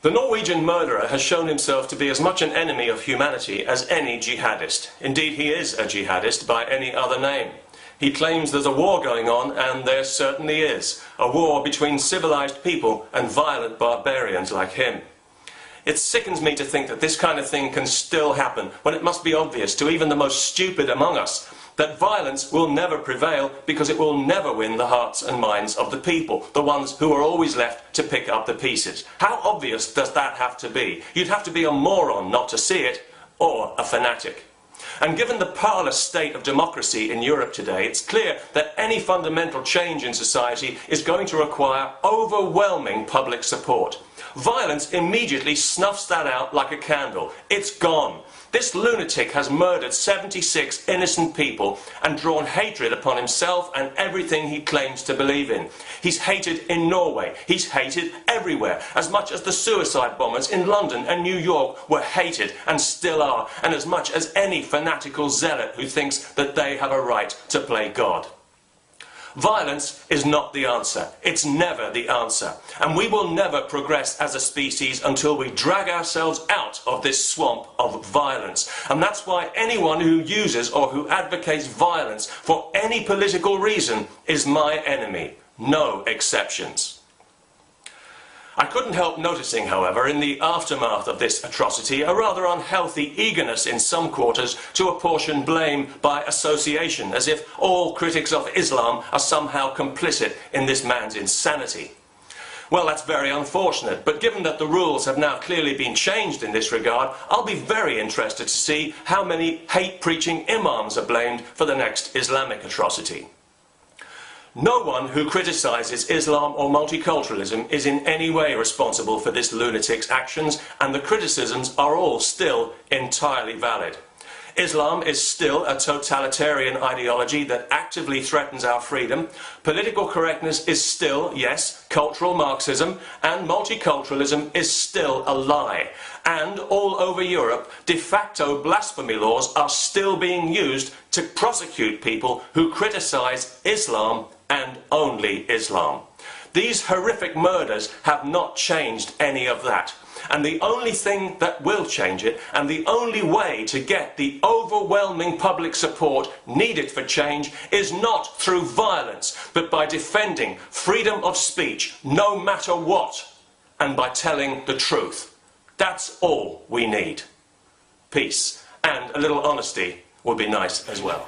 The Norwegian murderer has shown himself to be as much an enemy of humanity as any jihadist. Indeed, he is a jihadist by any other name. He claims there's a war going on, and there certainly is. A war between civilized people and violent barbarians like him. It sickens me to think that this kind of thing can still happen, when it must be obvious to even the most stupid among us that violence will never prevail because it will never win the hearts and minds of the people, the ones who are always left to pick up the pieces. How obvious does that have to be? You'd have to be a moron not to see it, or a fanatic. And given the parlous state of democracy in Europe today, it's clear that any fundamental change in society is going to require overwhelming public support. Violence immediately snuffs that out like a candle. It's gone. This lunatic has murdered 76 innocent people and drawn hatred upon himself and everything he claims to believe in. He's hated in Norway. He's hated everywhere, as much as the suicide bombers in London and New York were hated and still are, and as much as any fanatical zealot who thinks that they have a right to play God. Violence is not the answer. It's never the answer. And we will never progress as a species until we drag ourselves out of this swamp of violence. And that's why anyone who uses or who advocates violence for any political reason is my enemy. No exceptions. I couldn't help noticing, however, in the aftermath of this atrocity, a rather unhealthy eagerness in some quarters to apportion blame by association, as if all critics of Islam are somehow complicit in this man's insanity. Well, that's very unfortunate, but given that the rules have now clearly been changed in this regard, I'll be very interested to see how many hate-preaching imams are blamed for the next Islamic atrocity. No one who criticises Islam or multiculturalism is in any way responsible for this lunatic's actions, and the criticisms are all still entirely valid. Islam is still a totalitarian ideology that actively threatens our freedom. Political correctness is still, yes, cultural Marxism, and multiculturalism is still a lie. And all over Europe, de facto blasphemy laws are still being used to prosecute people who criticise Islam and only Islam. These horrific murders have not changed any of that. And the only thing that will change it, and the only way to get the overwhelming public support needed for change, is not through violence, but by defending freedom of speech, no matter what, and by telling the truth. That's all we need. Peace, and a little honesty would be nice as well.